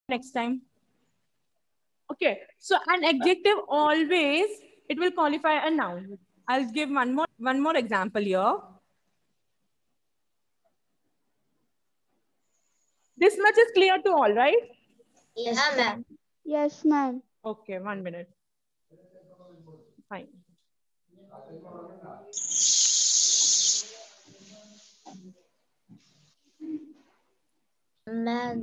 next time. Okay, so an adjective always, it will qualify a noun. I'll give one more example here. This much is clear to all, right? Yes, ma'am. Yes, ma'am. Okay, 1 minute. Fine. Ma'am.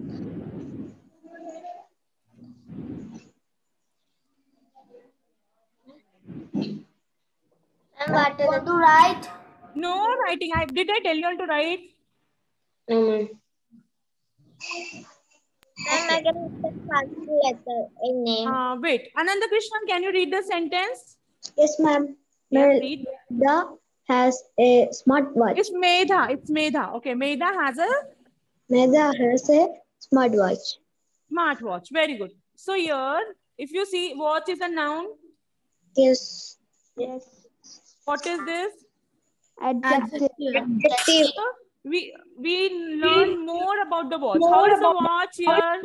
And what is it? To write? No writing. Did I tell you all to write? No, ma'am. Ma'am, I can read the first letter in name. Wait. Ananda Krishnan, can you read the sentence? Yes, ma'am. Yes, read. Medha has a smartwatch. It's Medha. It's Medha. Okay, Medha has a Medha has a smartwatch. smartwatch. Very good. So here, if you see, watch is a noun. Yes. Yes. What is this? Adjective. Adjective. So we learn more about the watch. How is the watch here?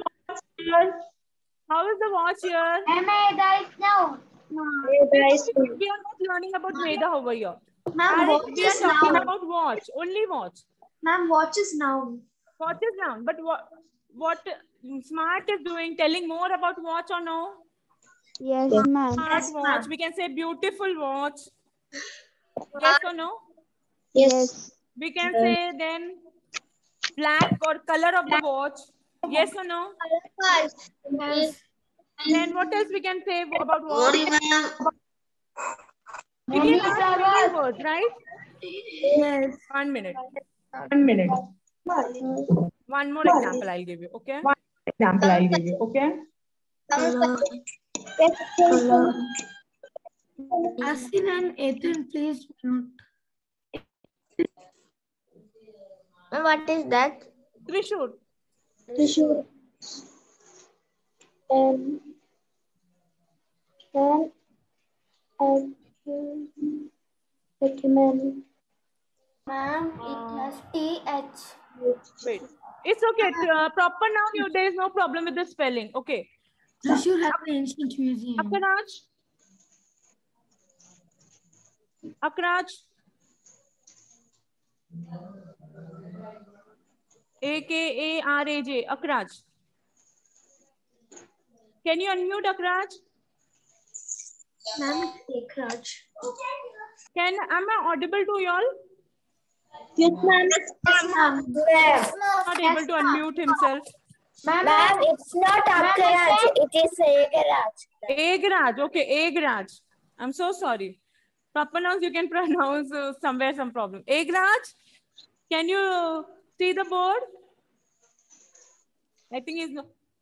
How is the watch here? Medha is noun. We are not learning about Medha over here. Ma'am, We are talking about watch. Only watch. Ma'am, watch is noun. Watch is noun. But what Smart is doing, telling more about watch or no? Yes, ma'am. Smart watch. We can say beautiful watch. Yes or no? Yes. We can say then black or color of the watch. Yes or no? Yes. Then what else we can say about watch? We can learn many words, right? Yes. 1 minute. 1 minute. One more example I'll give you, okay? Asin and Ethan, please. What is that? Trishur. Trishur. And recommend. Ma'am, it has TH. Wait. It's okay. Proper noun, there is no problem with the spelling. Okay. Trishur has an ancient museum. Akraj. Akraj. Akaraj. Akraj. Can you unmute Akraj? Ma'am, Ekraj. Am I audible to you all? Yes, ma'am. Not able to unmute himself. Ma'am, it's not Akraj. It is Egraj. Egraj. Okay, Egraj. I'm so sorry. Proper nouns you can pronounce somewhere some problem. Egraj, can you see the board? I think it's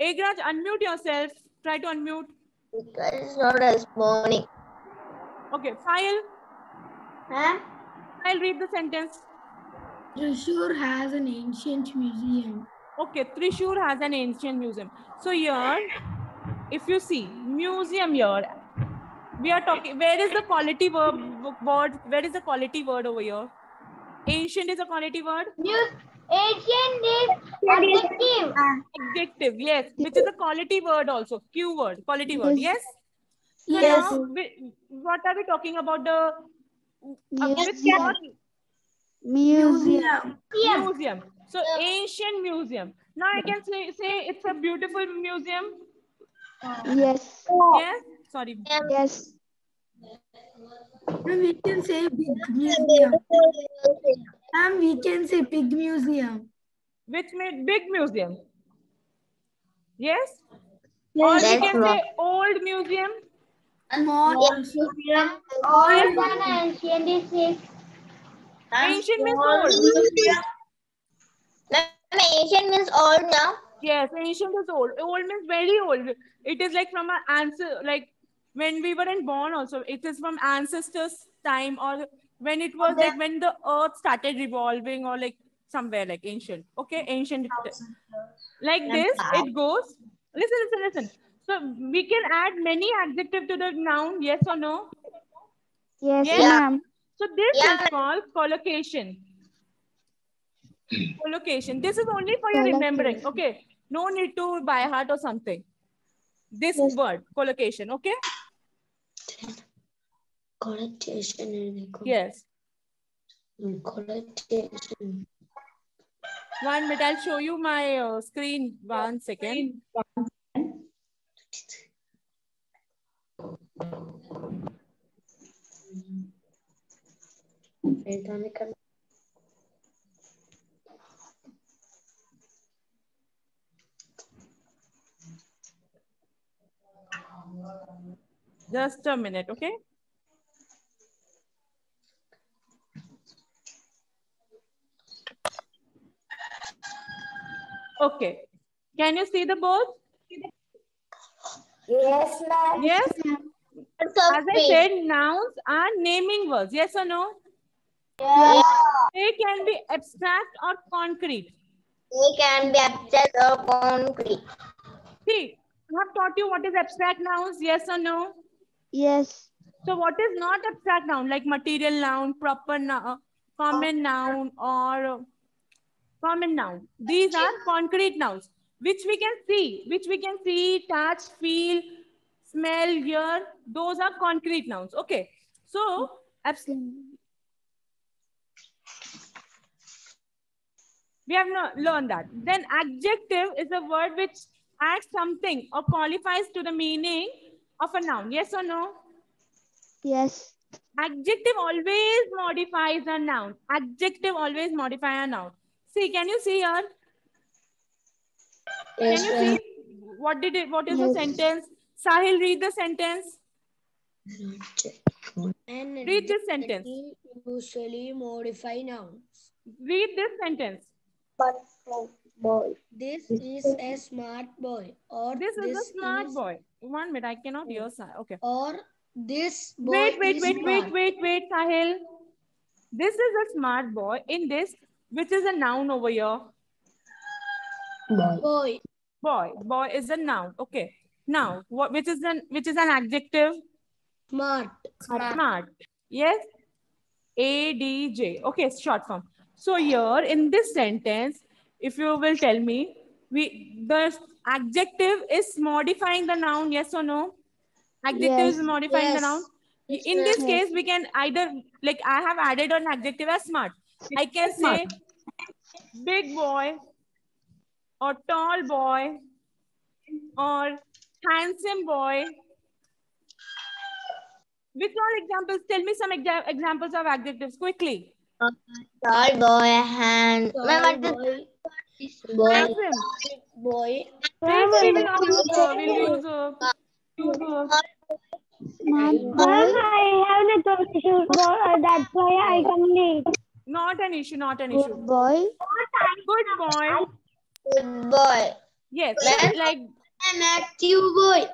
Egraj, unmute yourself. Try to unmute. Because it's not responding. Okay, file. Ma'am, I'll read the sentence. Trishur has an ancient museum. Okay, Trishur has an ancient museum. So here, if you see museum here, we are talking. Where is the quality word? Where is the quality word over here? Ancient is a quality word. Ancient is adjective. Adjective, yes, which is a quality word also. Q word, quality word. Yes. So Yes. now, what are we talking about? The Museum. Museum. Museum. So ancient museum. Now I can say it's a beautiful museum. Yes. Yes. Sorry. Yes. We can say big museum. Ma'am, we can say big museum. Which made big museum. Yes. Yes. Or we That's can wrong. say old museum. Small museum. Yes. Ancient is six. Ancient means old. Ma'am, ancient means old now. Yes, ancient is old. Old means very old. It is like from our ancestor, like when we weren't born also. It is from ancestors' time, or when it was like when the earth started revolving, or like somewhere like ancient. Okay, ancient. Like this, it goes. Listen. So we can add many adjectives to the noun, yes or no? Yes, Yes. ma'am. So this Yeah. is called collocation. Collocation. This is only for your remembering. Okay. No need to by heart or something. This word, collocation, okay? Collocation. Yes. Collocation. 1 minute, I'll show you my screen. 1 second. Just a minute, okay? Okay. Can you see the board? Yes, ma'am. Yes. As I said, nouns are naming words. Yes or no? Yes. They can be abstract or concrete. They can be abstract or concrete. See, I have taught you what is abstract nouns. Yes or no? Yes. So what is not abstract noun, like material noun, proper noun, common noun, or common noun? These are concrete nouns, which we can see, touch, feel, smell, hear. Those are concrete nouns. Okay. So we have not learned that. Then adjective is a word which adds something or qualifies to the meaning of a noun. Yes or no? Yes. Adjective always modifies a noun. Adjective always modify a noun. See, can you see here? Yes, Can you see? What is the Yes. sentence? Sahil, read the sentence. Read this sentence. Usually modify nouns. Read this sentence. boy. This is a smart boy. Or This is a smart boy. 1 minute, I cannot hear. Okay. Or this boy Wait, is smart. Sahil. This is a smart boy. In this, which is a noun over here? Boy. Boy. Boy is a noun. Okay. Now, which is an adjective? Smart. Smart. Yes. ADJ. Okay, short form. So here in this sentence, if you will tell me, the adjective is modifying the noun. Yes or no? Adjective is Yes. modifying the Yes. noun. In this case, we can either, like I have added an adjective as smart. I can say big boy or tall boy or handsome boy. Which all examples? Tell me some examples of adjectives quickly. Tall boy, hand. Tall boy. Handsome. Boy. We'll use Smart boy. I have network issues, that's why I come late. not an issue. Good boy. Good boy. Good boy. Yes. Like An active boy.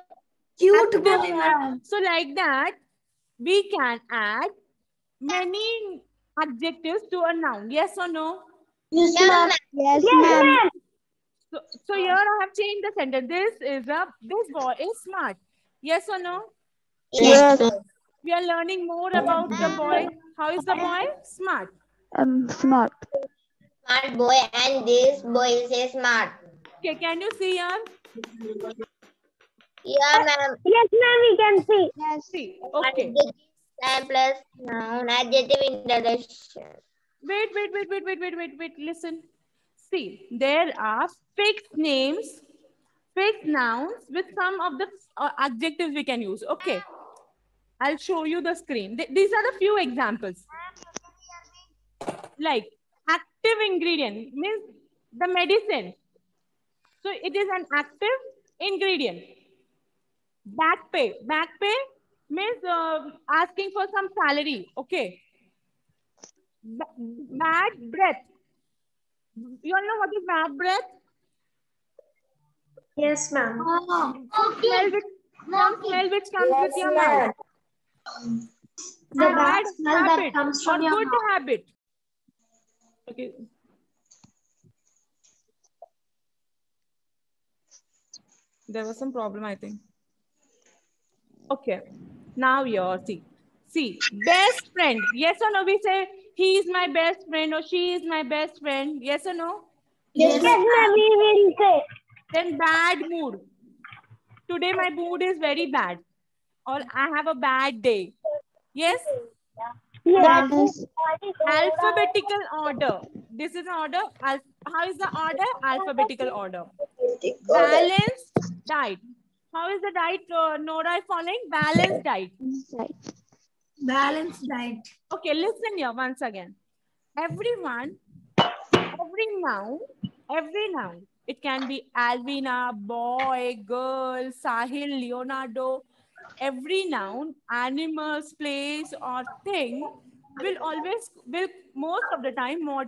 Cute boy, ma'am. so like that, we can add many adjectives to a noun. Yes or no? Yes, ma'am. Yes, ma'am. So here I have changed the sentence. This boy is smart. Yes or no? Yes. We are learning more about the boy. How is the boy? Smart. Smart. Smart boy, and this boy is smart. Okay, can you see here? Yeah, ma'am. Yes, ma'am, we can see. Yes. See. Okay. Adjective and plus noun, adjective introduction. Wait. Listen. See, there are fixed names, fixed nouns with some of the adjectives we can use. Okay. I'll show you the screen. These are the few examples. Like active ingredient means the medicine. So it is an active ingredient. Back pay. Back pay means asking for some salary. Okay. Bad breath. You all know what is bad breath? Yes, ma'am. Smell which comes with your mouth. The Bad smell habit that comes from or your good mouth. habit. Okay. There was some problem, I think. Okay. Now you're see. Best friend. Yes or no? We say he is my best friend or she is my best friend. Yes or no? Yes, ma'am, we will say. Then bad mood. Today my mood is very bad. Or I have a bad day. Yes? Yes. Alphabetical order. This is an order. How is the order? Alphabetical order. Balanced diet. How is the diet, Nora, following? Balanced diet. Right. Balanced diet. Okay, listen here once again. Every noun. It can be Alvina, boy, girl, Sahil, Leonardo. Every noun, animals, place, or thing will most of the time will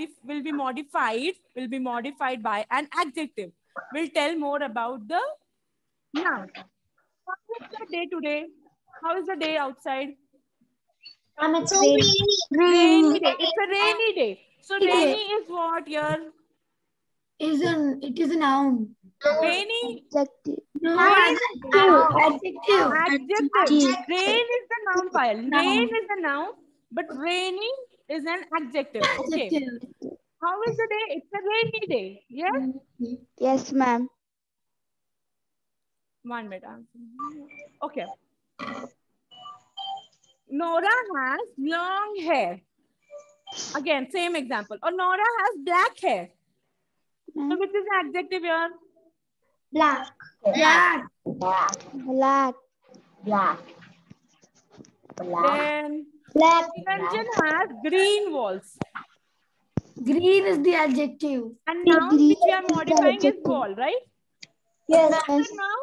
be modified by an adjective. We'll tell more about the noun. How is the day today? How is the day outside? It's Rainy day. It's a rainy day. So rainy is what here? It is a noun. Rainy. Adjective. No, Adjective. adjective. Rain is the noun file. Rain is the noun, but rainy is an adjective. Okay. Adjective. How is the day? It's a rainy day. Yes? Yes, ma'am. 1 minute. Okay. Nora has long hair. Again, same example. Or Nora has black hair. So which is the adjective here? black. Black. Black. Then Black. Ranjan has green walls. Green is the adjective. And now Green which we are is the modifying is adjective. wall, right? Yes. Yes. Now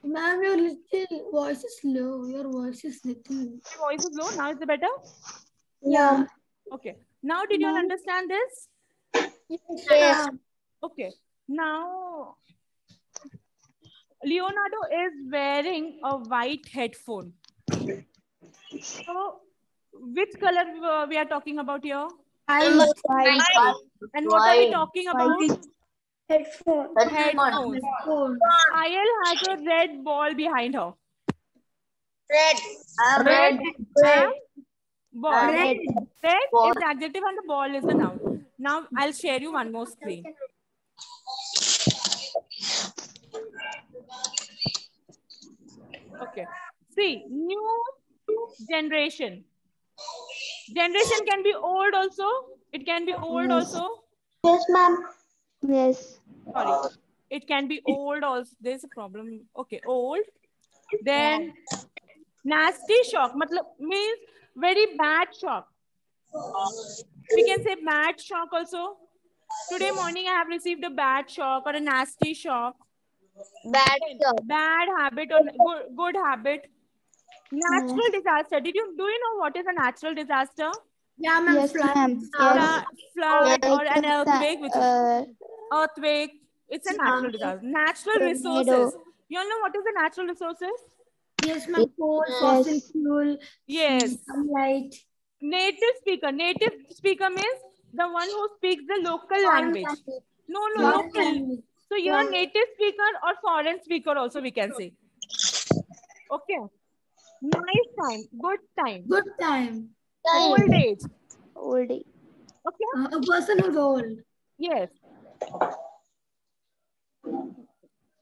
Ma'am, your little voice is low. Your voice is little. my voice is low. Now is it better? Yeah. Okay. Now did you all understand this? Yes. Okay. Now Leonardo is wearing a white headphone. So which color we are talking about here? White. And what are we talking about? Headphone. Headphones. Ayel has a red ball behind her. Red ball. Red is the adjective and the ball is the noun. Now I'll share you one more screen. Okay. See, new generation. Generation can be old also. It can be old also. Yes, ma'am. Yes. Sorry. It can be old also. There's a problem. Okay, old. Then nasty shock. Matlab means very bad shock. We can say bad shock also. Today morning I have received a bad shock or a nasty shock. Bad habit or good habit. Natural disaster. Do you know what is a natural disaster? Yeah, ma'am. Yes, ma'am. Yes. Flood or an Like earthquake, which is earthquake. It's a natural disaster. Natural resources. You all know what is the natural resources? Yes, ma'am. Coal, fossil fuel. Yes. Sunlight. Native speaker. Native speaker means the one who speaks the local language. No, local. So your native speaker or foreign speaker also we can say. Okay. Nice time. Good time. Good time. Old age. Old age. Okay. A person who's old. Yes.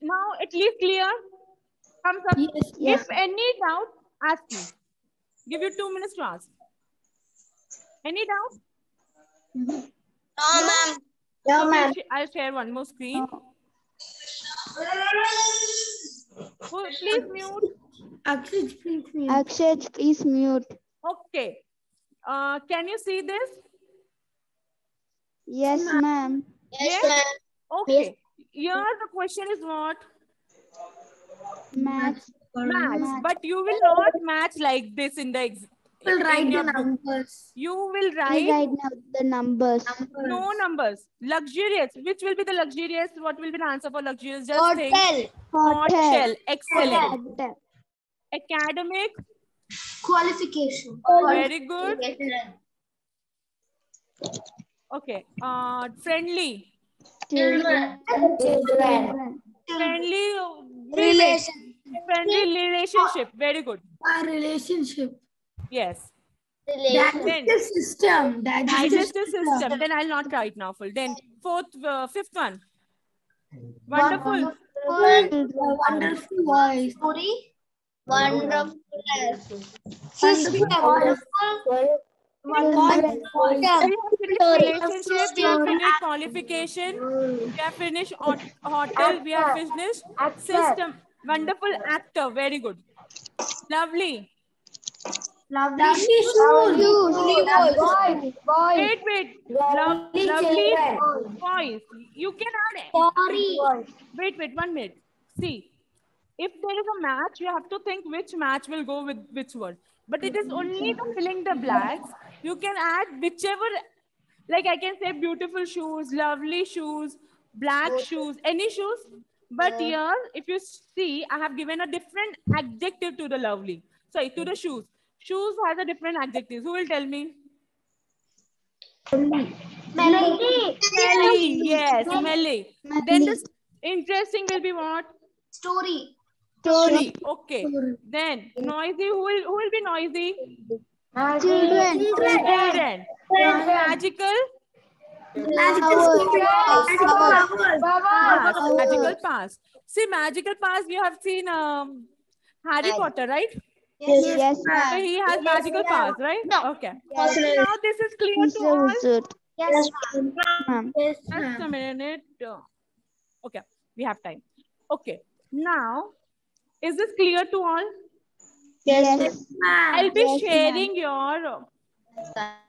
Now at least clear. Thumbs up. Yes. Yes. If any doubt, ask me. Give you 2 minutes to ask. Any doubt? No, ma'am. No, So ma'am. I'll share one more screen. Oh, please mute. Actually, please mute. Akshay, please mute. Okay. Can you see this? Yes, ma'am. Yes, Yes? ma'am. Okay. Here the question is what? Match. Match. But you will not match like this in the We'll write in the your book. numbers. You will We write write now the numbers. no numbers. Luxurious. Which will be the luxurious? What will be the answer for luxurious? Just think. Hotel. Excellent. Hotel. Academic. Qualification. Very good. Okay. Friendly. Children. Friendly Relation. Friendly relationship. Very good. Our relationship. Yes. Digestive system. Digestive system. Then I'll not write now full. Then fifth one. Wonderful. Wonderful voice. Wonderful. System. We have finished Story. relationship, we have finished qualification, we have finished hotel, we have finished system. Wonderful. Actor, very good. Lovely. Lovely shoes. Wait. Lovely voice. You can add it. Story. Wait, 1 minute. See, if there is a match, you have to think which match will go with which word. But it is only the filling the blanks. You can add whichever, like I can say beautiful shoes, lovely shoes, black shoes, any shoes. But here, if you see, I have given a different adjective to the lovely. Sorry, to the shoes. Shoes has a different adjective. Who will tell me? Smelly. Yes, smelly. Then the interesting will be what? Story. Okay. Then noisy. Who will be noisy? Children. Magical. Magical past. See, magical past. You have seen Harry Potter, right? Yes, So ma'am. he has magical powers, right? Okay. Yes. Now this is clear to all. Yes, Ma'am. Just a minute. Okay, we have time. Okay. Now, is this clear to all? Yes. I'll be Yes, sharing your.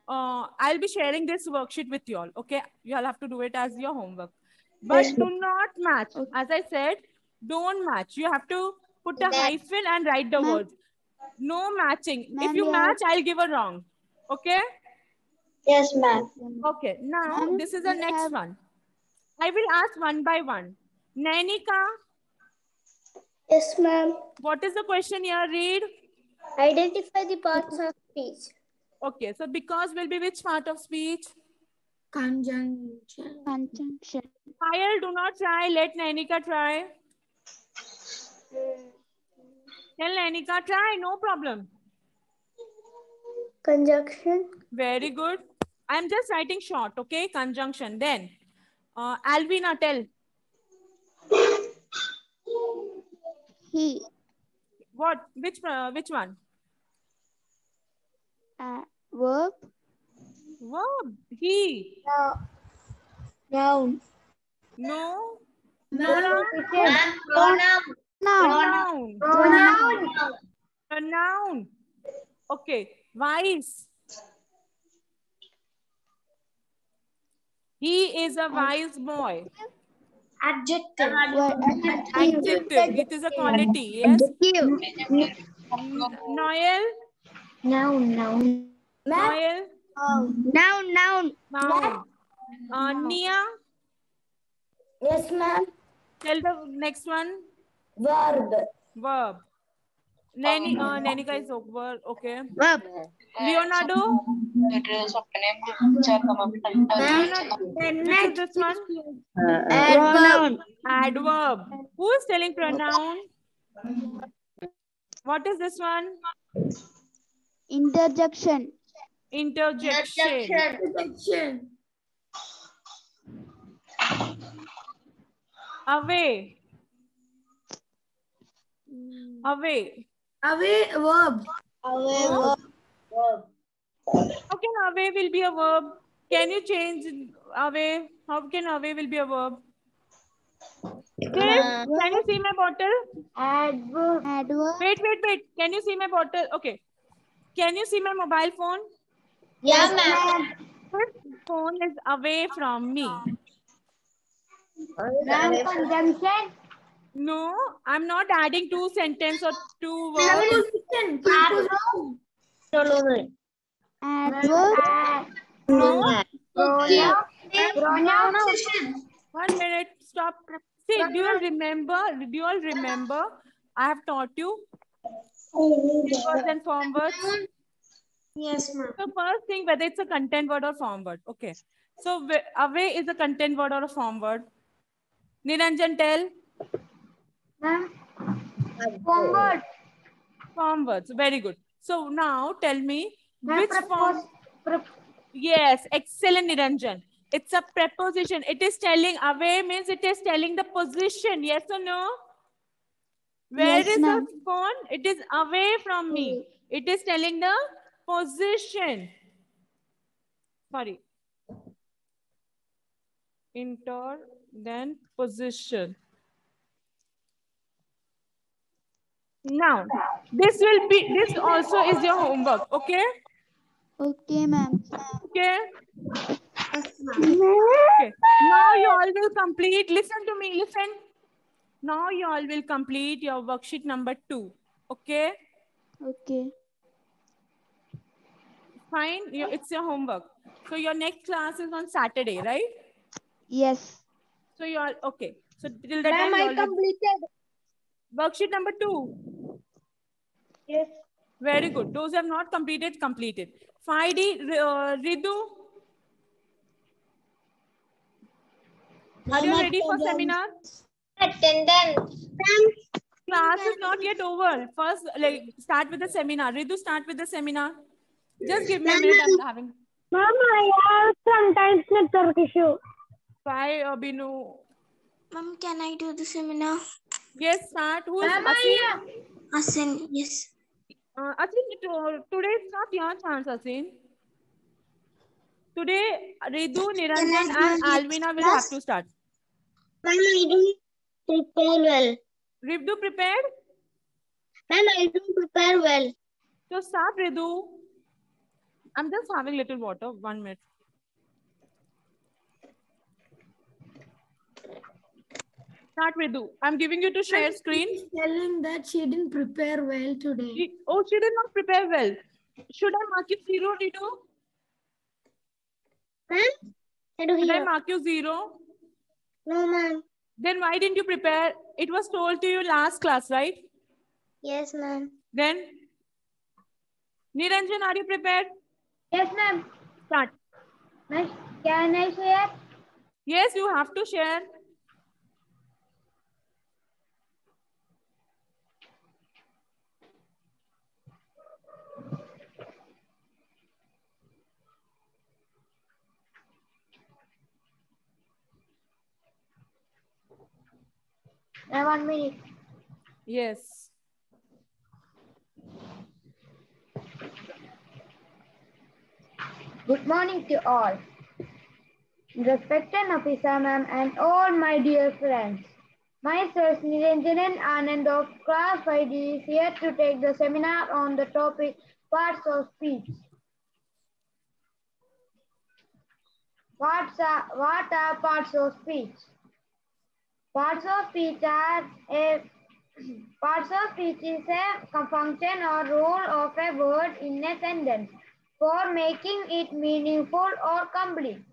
I'll be sharing this worksheet with you all. Okay, you all have to do it as your homework. But do not match. As I said, don't match. You have to put a hyphen and write the words. No matching. If you match, I'll give a wrong. Okay? Yes, ma'am. Okay. Now, Ma'am, this is the we next have- one. I will ask one by one. Nainika, Yes, ma'am. what is the question here? Read. Identify the parts of speech. Okay. So, because will be which part of speech? Conjunction. Conjunction. Payal, do not try. Let Nainika try. Tell Nainika try. No problem. Conjunction. Very good. I'm just writing short. Okay. Conjunction. Then, Alvina, tell. He. What? Which one? Verb. Verb. He. Noun. No. Pronoun. Noun. Pronoun. A noun. Okay. Wise. He is a wise boy. Adjective. Adjective. It is a quality. Yes. Noel. Noun. Noel. Noun. Noun. Nia. Yes, ma'am. Tell the next one. Verb. Verb. Nanika is verb. Okay. Verb. Leonardo. Which is this one? Pronoun. Adverb. Who is telling pronoun? What is this one? Interjection. Interjection. Interjection. Away. Away. Away, verb. How can away will be a verb? Can you change away? How can away will be a verb? Dave, can you see my bottle? Adverb. Wait. Can you see my bottle? Okay. Can you see my mobile phone? Yeah, ma'am. This phone is away from me. Conjunction. No, I'm not adding two sentences or two words. Adverb. No. Pronoun. 1 minute. Stop. See, do you all remember? I have taught you words and form words. Yes, ma'am. So first thing, whether it's a content word or form word. Okay. So away is a content word or a form word. Niranjan, tell. Form words. Very good. So now tell me which form. Yes, excellent, Niranjan. It's a preposition. It is telling away means it is telling the position. Yes or no? Where Yes, is ma'am. the phone? It is away from me. It is telling the position. Sorry. Inter, then position. Now, this also is your homework. Okay? Okay, ma'am. Okay? Yes, ma'am. Okay. Now you all will complete. Listen to me. Listen. Now you all will complete your worksheet number 2. Okay? Okay. Fine. It's your homework. So your next class is on Saturday, right? Yes. So you all okay. So till that time you all completed. worksheet number 2. Yes. Very good. Those who have not completed, completed. 5D, Ridu. Are you ready for seminar? Attendance. Class is not yet over. First, start with the seminar. Ridu, start with the seminar. Just give me a minute. I'm having. Mama, I have sometimes network issue. Bye, Binu. Ma'am, can I do the seminar? Yes, start. Who is Asin? Asin, yes. Asin, today is not your chance, Asin. Today, Ridu, Niranjan, and Alvina will have to start. Ma'am, I don't prepare well. Ridu prepared? Ma'am, I don't prepare well. So start, Ridu. I'm just having little water. 1 minute. Start, Ridu. I'm giving you to share screen. Telling that she didn't prepare well today. She did not prepare well. Should I mark you 0, Ridu? Ma'am, I do Should I hear. mark you 0? No, ma'am. Then why didn't you prepare? It was told to you last class, right? Yes, ma'am. Then, Niranjan, are you prepared? Yes, ma'am. Start. Can I share? Yes, you have to share. Ma'am, 1 minute. Yes. Good morning to all. Respected Nafisa ma'am and all my dear friends. Myself Niranjan Anand of class 5D is here to take the seminar on the topic parts of speech. What are parts of speech? Parts of speech is a function or role of a word in a sentence for making it meaningful or complete.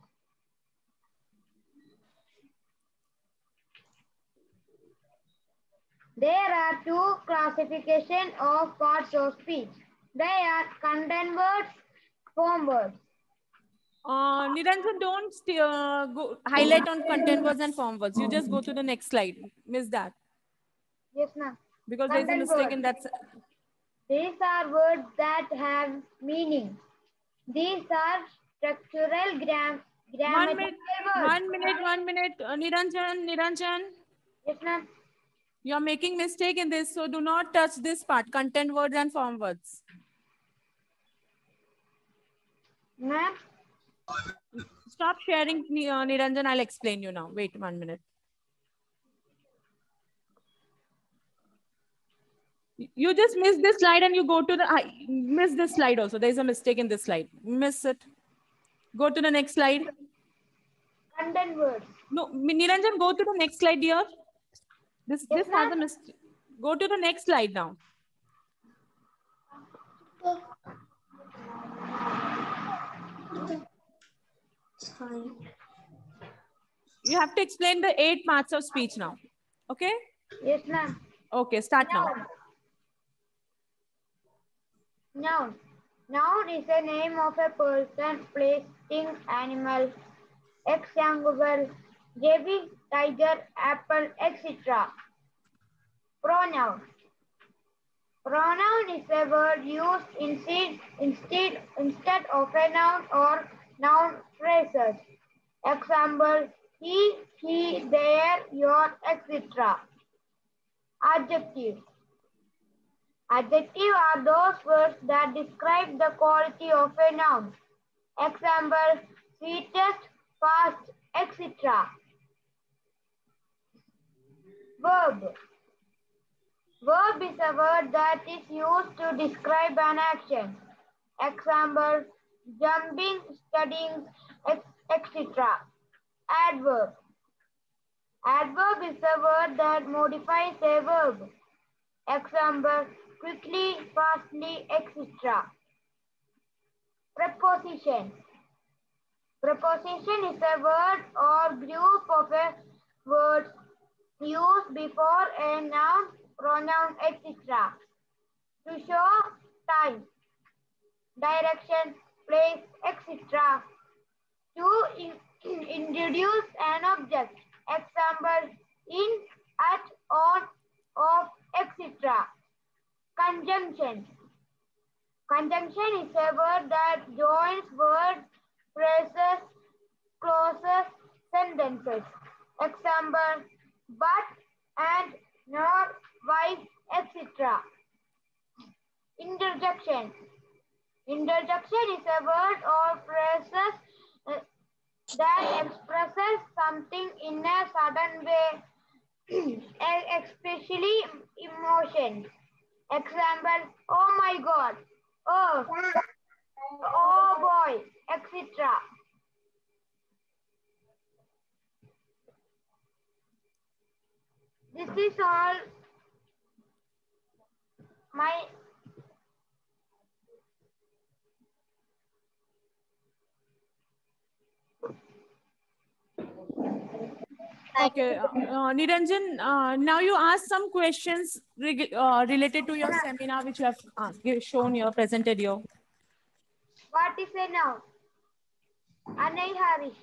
There are two classifications of parts of speech. They are content words, form words. Niranjan, don't go highlight on content words and form words. You just go to the next slide. Miss that. Yes, ma'am. Because there's a Content mistake words. in that. These are words that have meaning. These are structural grammatical words. 1 minute. Niranjan. Yes, ma'am. You're making mistake in this, so do not touch this part, content words and form words. Ma'am. Stop sharing, Niranjan. I'll explain you now. Wait 1 minute. You just miss this slide and you go to the, miss this slide also. There's a mistake in this slide. Miss it. Go to the next slide. Content words. No, Niranjan, go to the next slide, dear. This has a mistake. Go to the next slide now. Sorry. You have to explain the 8 parts of speech now. Okay? Yes, ma'am. Okay, start now. Noun. Noun is a name of a person, place, thing, animal. Example, Javi, tiger, apple, etc. Pronoun. Pronoun is a word used instead of a noun or noun phrases. Example, he, their, your, etc. Adjective. Adjective are those words that describe the quality of a noun. Example, sweetest, fast, etc. Verb. Verb is a word that is used to describe an action. Example, jumping, studying, etc. Adverb. Adverb is a word that modifies a verb. Example, quickly, fastly, etc. Preposition. Preposition is a word or group of words used before a noun, pronoun, etc. to show time, direction, place, etc. To introduce an object. Example, in, at, on, of, etc. Conjunction. Conjunction is a word that joins words, phrases, clauses, sentences. Example, but, and, nor, vice, etc. Interjection. Interjection is a word or phrase that expresses something in a sudden way, especially emotions. Example, oh my God, oh boy, etc. This is all my Okay, Niranjan, now you ask some questions related to your seminar, which you have shown here, presented here. What is a noun? Anay Harish.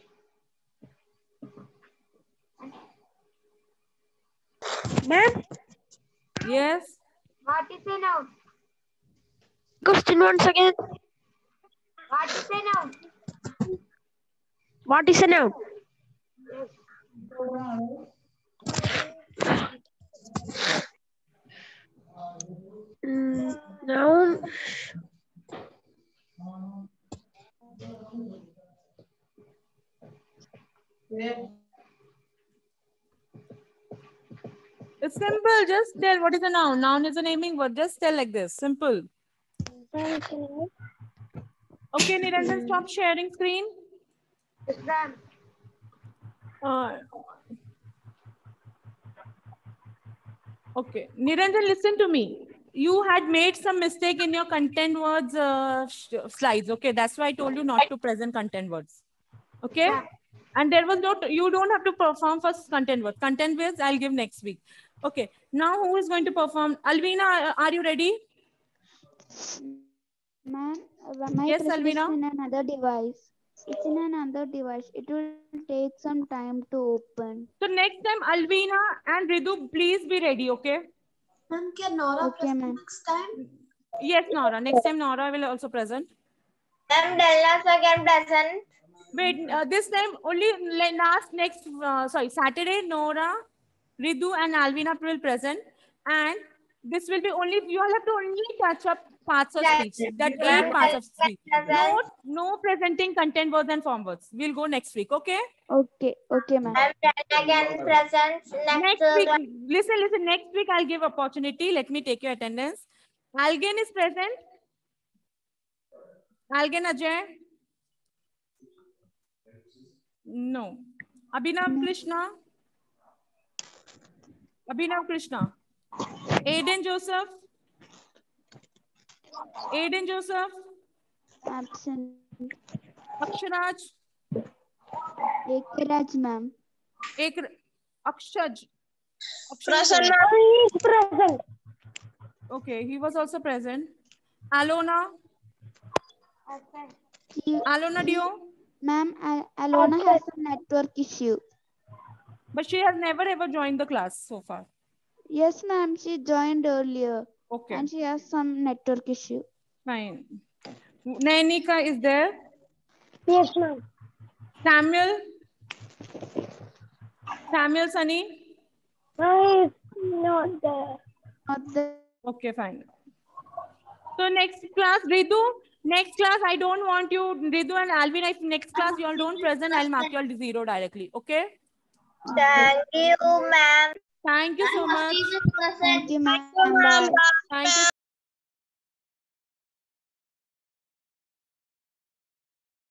Ma'am, Yes. What is a noun? question once again. What is a noun? What is a noun? Yes. Noun. It's simple. Just tell what is a noun. Noun is a naming word. Just tell like this. Simple. Okay, Niranjan, stop sharing screen. Yes, ma'am. Okay, Niranjan, listen to me. You had made some mistake in your content words slides. Okay, that's why I told you not to present content words. Okay, and there was no. You don't have to perform for content words. Content words I'll give next week. Okay, now who is going to perform? Alvina, are you ready? Ma'am, my Yes, present is Alvina. in another device. It's in another device. It will take some time to open. So next time, Alvina and Ridu, please be ready. Okay. Ma'am, can Nora Okay, present ma'am. next time? Yes, Nora. Next time, Nora will also present. Ma'am, Delna can present. Wait, this time only Saturday, Nora, Ridu and Alvina will present. And this will be only, you all have to only touch up parts of speech. That 8 parts of speech. No presenting content words and form words. We'll go next week, okay? Okay, okay, ma'am. Ma'am, Delna can present Next week, listen, next week I'll give opportunity. Let me take your attendance. Algen is present. Algen Ajay? No. Abhinav Krishna? Abhinav Krishna. Aiden Joseph? Aiden Joseph? Absent. Aksharaj? Ekiraj, ma'am. Akshaj? Present. Okay, he was also present. Alona? Alona Dio? Ma'am, Alona has a network issue. But she has never ever joined the class so far. Yes, ma'am. She joined earlier. Okay. And she has some network issue. Fine. Nainika is there? Yes, ma'am. Samuel? Samuel, Sunny? No, it's not there. Not there. Okay, fine. So next class, Ridu. Next class, I don't want you, Ridu and Alvin. If next class you all don't present, I'll mark you all 0 directly. Okay? Thank you, ma'am. Thank you so much. Thank you, ma'am. Thank you.